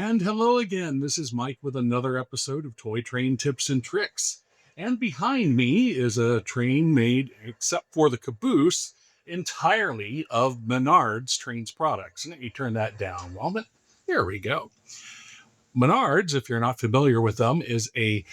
And hello again. This is Mike with another episode of Toy Train Tips and Tricks. And behind me is a train made, except for the caboose, entirely of Menards Trains products. Let me turn that down a moment. There we go. Menards, if you're not familiar with them, is a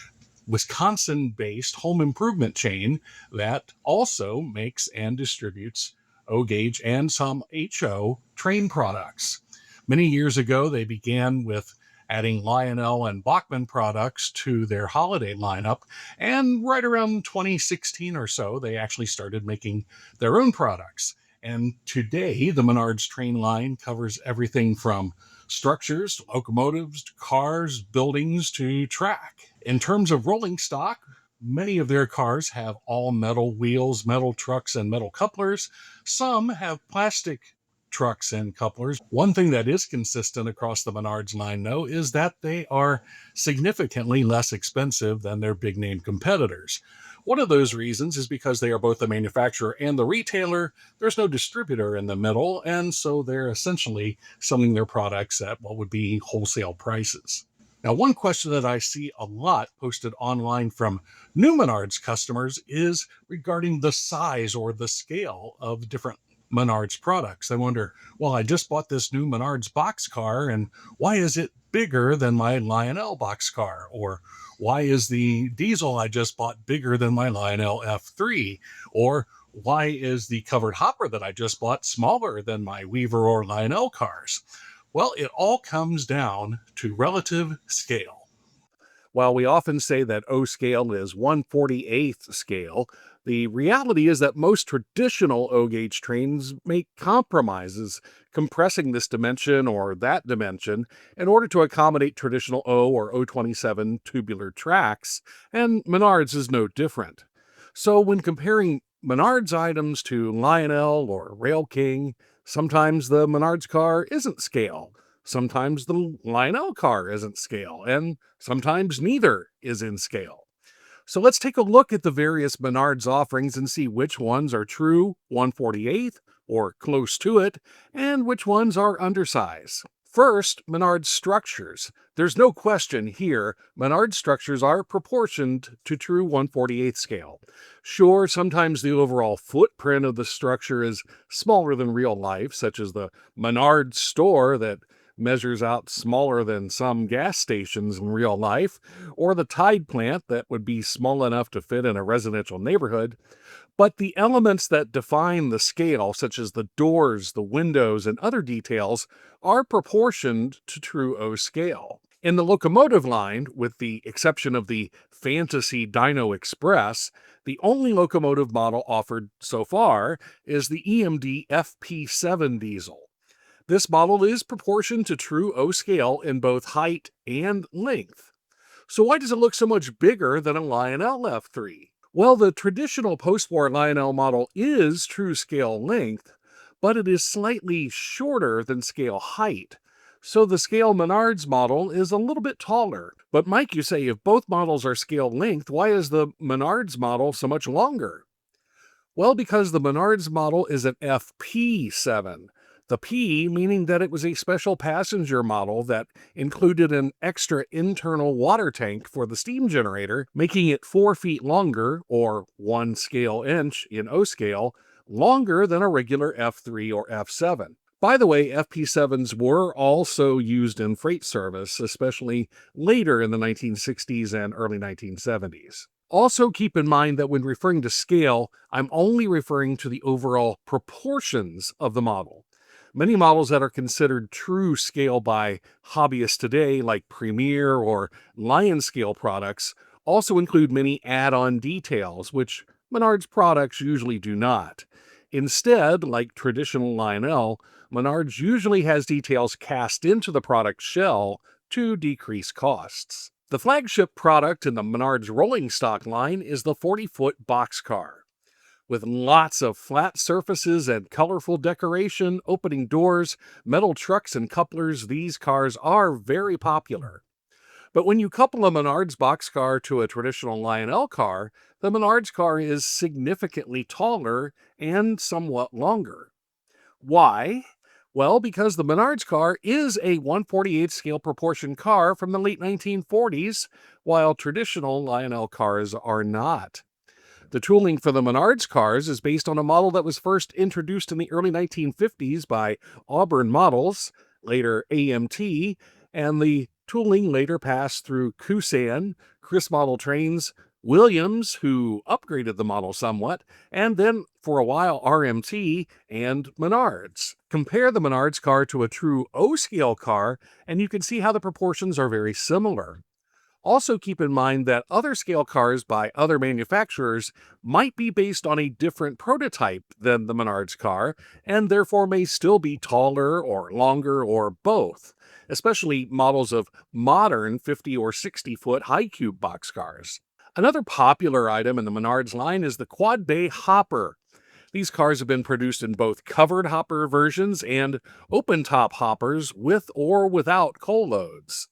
Wisconsin based home improvement chain that also makes and distributes O gauge and some HO train products. Many years ago, they began with adding Lionel and Bachman products to their holiday lineup. And right around 2016 or so, they actually started making their own products. And today, the Menards train line covers everything from structures to locomotives to cars, buildings to track. In terms of rolling stock, many of their cars have all metal wheels, metal trucks, and metal couplers. Some have plastic trucks and couplers. One thing that is consistent across the Menards line, though, is that they are significantly less expensive than their big name competitors. One of those reasons is because they are both the manufacturer and the retailer. There's no distributor in the middle, and so they're essentially selling their products at what would be wholesale prices. Now, one question that I see a lot posted online from new Menards customers is regarding the size or the scale of different Menards products. I wonder, well, I just bought this new Menards boxcar, and why is it bigger than my Lionel boxcar? Or why is the diesel I just bought bigger than my Lionel F3? Or why is the covered hopper that I just bought smaller than my Weaver or Lionel cars? Well, it all comes down to relative scale. While we often say that O scale is 1/48th scale, the reality is that most traditional O gauge trains make compromises, compressing this dimension or that dimension in order to accommodate traditional O or O27 tubular tracks, and Menards is no different. So when comparing Menards items to Lionel or Rail King, sometimes the Menards car isn't scale. Sometimes the Lionel car isn't scale, and sometimes neither is in scale. So let's take a look at the various Menards offerings and see which ones are true 1/48th or close to it, and which ones are undersize. First, Menards structures. There's no question here, Menards structures are proportioned to true 1/48th scale. Sure, sometimes the overall footprint of the structure is smaller than real life, such as the Menards store that measures out smaller than some gas stations in real life, or the Tide plant that would be small enough to fit in a residential neighborhood. But the elements that define the scale, such as the doors, the windows, and other details, are proportioned to true O scale. In the locomotive line, with the exception of the Fantasy Dino Express, the only locomotive model offered so far is the EMD FP7 diesel. This model is proportioned to true O scale in both height and length. So why does it look so much bigger than a Lionel F3? Well, the traditional post-war Lionel model is true scale length, but it is slightly shorter than scale height. So the scale Menards model is a little bit taller. But Mike, you say if both models are scale length, why is the Menards model so much longer? Well, because the Menards model is an FP7. The P meaning that it was a special passenger model that included an extra internal water tank for the steam generator, making it 4 feet longer, or 1 scale inch in O scale, longer than a regular F3 or F7. By the way, FP7s were also used in freight service, especially later in the 1960s and early 1970s. Also keep in mind that when referring to scale, I'm only referring to the overall proportions of the model. Many models that are considered true scale by hobbyists today, like Premier or Lion scale products, also include many add-on details, which Menards products usually do not. Instead, like traditional Lionel, Menards usually has details cast into the product shell to decrease costs. The flagship product in the Menards rolling stock line is the 40-foot boxcar. With lots of flat surfaces and colorful decoration, opening doors, metal trucks, and couplers, these cars are very popular. But when you couple a Menards boxcar to a traditional Lionel car, the Menards car is significantly taller and somewhat longer. Why? Well, because the Menards car is a 1/48 scale proportion car from the late 1940s, while traditional Lionel cars are not. The tooling for the Menards cars is based on a model that was first introduced in the early 1950s by Auburn Models, later AMT, and the tooling later passed through Kusan, Chris Model Trains, Williams, who upgraded the model somewhat, and then for a while RMT and Menards. Compare the Menards car to a true O-scale car, and you can see how the proportions are very similar. Also, keep in mind that other scale cars by other manufacturers might be based on a different prototype than the Menards car, and therefore may still be taller or longer or both, especially models of modern 50 or 60-foot high cube boxcars. Another popular item in the Menards line is the quad bay hopper. These cars have been produced in both covered hopper versions and open top hoppers with or without coal loads.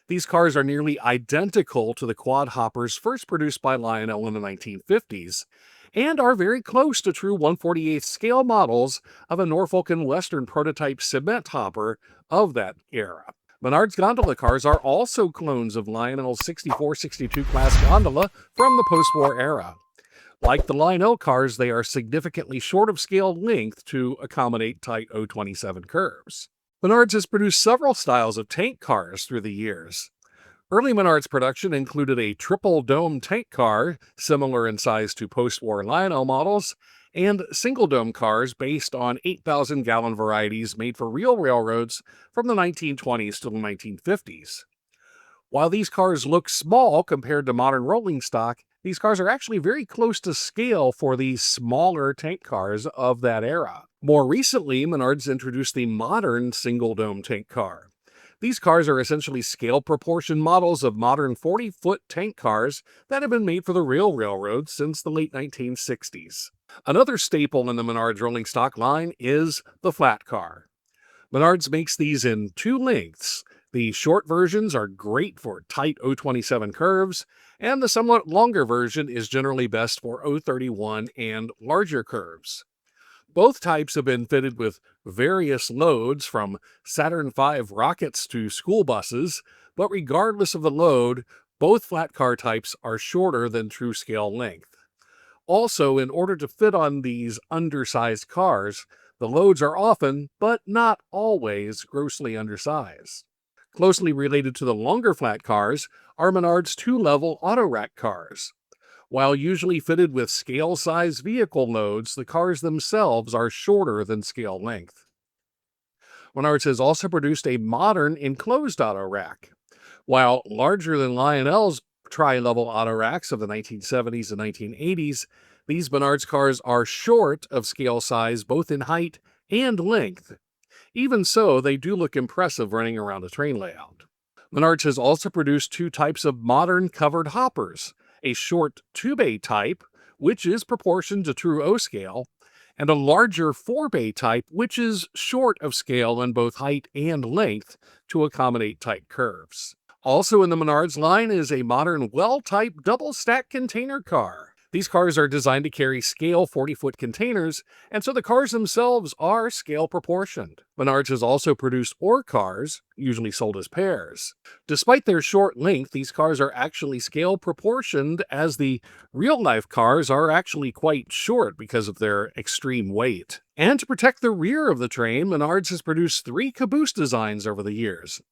These cars are nearly identical to the quad hoppers first produced by Lionel in the 1950s, and are very close to true 1/48 scale models of a Norfolk and Western prototype cement hopper of that era. Menards gondola cars are also clones of Lionel's 64-62 class gondola from the post-war era. Like the Lionel cars, they are significantly short of scale length to accommodate tight O27 curves. Menards has produced several styles of tank cars through the years. Early Menards production included a triple dome tank car, similar in size to post-war Lionel models, and single dome cars based on 8,000-gallon varieties made for real railroads from the 1920s to the 1950s. While these cars look small compared to modern rolling stock, these cars are actually very close to scale for the smaller tank cars of that era. More recently, Menards introduced the modern single-dome tank car. These cars are essentially scale proportion models of modern 40-foot tank cars that have been made for the real railroads since the late 1960s. Another staple in the Menards rolling stock line is the flat car. Menards makes these in two lengths. The short versions are great for tight O27 curves, and the somewhat longer version is generally best for O31 and larger curves. Both types have been fitted with various loads from Saturn V rockets to school buses, but regardless of the load, both flat car types are shorter than true scale length. Also, in order to fit on these undersized cars, the loads are often, but not always, grossly undersized. Closely related to the longer flat cars are Menards two-level autorack cars. While usually fitted with scale-size vehicle loads, the cars themselves are shorter than scale length. Menards has also produced a modern enclosed autorack. While larger than Lionel's tri-level autoracks of the 1970s and 1980s, these Menards cars are short of scale size both in height and length. Even so, they do look impressive running around a train layout. Menards has also produced two types of modern covered hoppers, a short 2-bay type, which is proportioned to true O-scale, and a larger 4-bay type, which is short of scale in both height and length to accommodate tight curves. Also in the Menards line is a modern well-type double-stack container car. These cars are designed to carry scale 40-foot containers, and so the cars themselves are scale proportioned. Menards has also produced ore cars, usually sold as pairs. Despite their short length, these cars are actually scale proportioned, as the real-life cars are actually quite short because of their extreme weight. And to protect the rear of the train, Menards has produced 3 caboose designs over the years.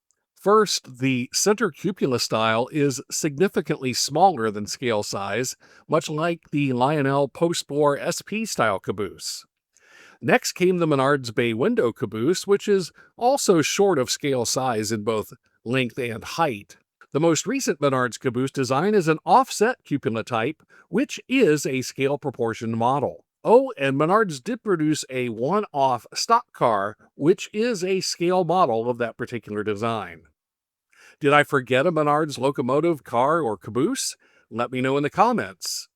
First, the center cupola style is significantly smaller than scale size, much like the Lionel post-war SP-style caboose. Next came the Menards bay window caboose, which is also short of scale size in both length and height. The most recent Menards caboose design is an offset cupola type, which is a scale proportion model. Oh, and Menards did produce a one-off stock car, which is a scale model of that particular design. Did I forget a Menards locomotive, car, or caboose? Let me know in the comments.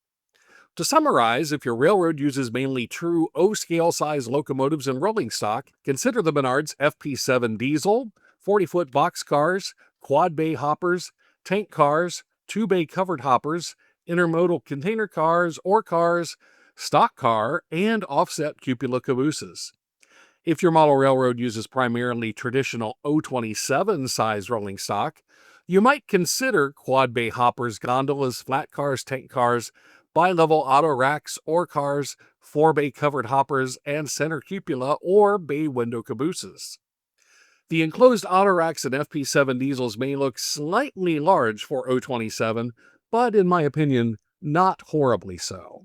To summarize, if your railroad uses mainly true O-scale size locomotives and rolling stock, consider the Menards FP7 diesel, 40-foot box cars, quad bay hoppers, tank cars, 2-bay covered hoppers, intermodal container cars or cars, stock car, and offset cupola cabooses. If your model railroad uses primarily traditional O27 size rolling stock, you might consider quad bay hoppers, gondolas, flat cars, tank cars, bi-level auto racks or cars, 4-bay covered hoppers, and center cupola or bay window cabooses. The enclosed auto racks and FP7 diesels may look slightly large for O27, but in my opinion, not horribly so.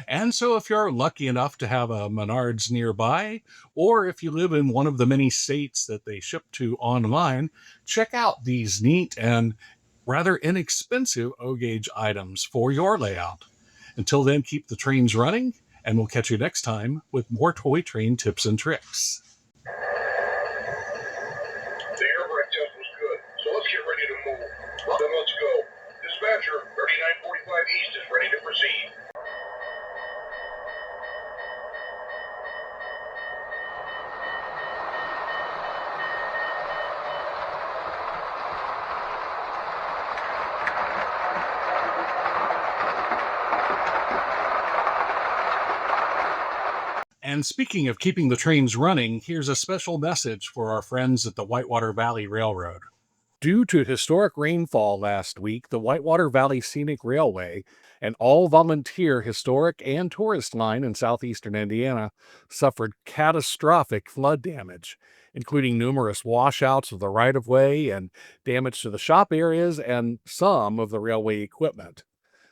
And so, if you're lucky enough to have a Menards nearby, or if you live in one of the many states that they ship to online, check out these neat and rather inexpensive O gauge items for your layout. Until then, keep the trains running, and we'll catch you next time with more toy train tips and tricks. The air brake test was good, so let's get ready to move. Then let's go. Dispatcher, 3945 East is ready to proceed. And speaking of keeping the trains running, here's a special message for our friends at the Whitewater Valley Railroad. Due to historic rainfall last week, the Whitewater Valley Scenic Railway, an all-volunteer historic and tourist line in southeastern Indiana, suffered catastrophic flood damage, including numerous washouts of the right-of-way and damage to the shop areas and some of the railway equipment.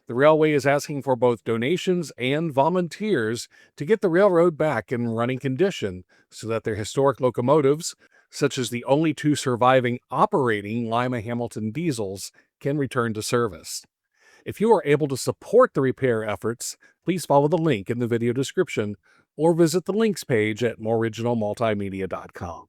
The railway is asking for both donations and volunteers to get the railroad back in running condition so that their historic locomotives, such as the only two surviving operating Lima Hamilton diesels, can return to service. If you are able to support the repair efforts, please follow the link in the video description or visit the links page at moreoriginalmultimedia.com.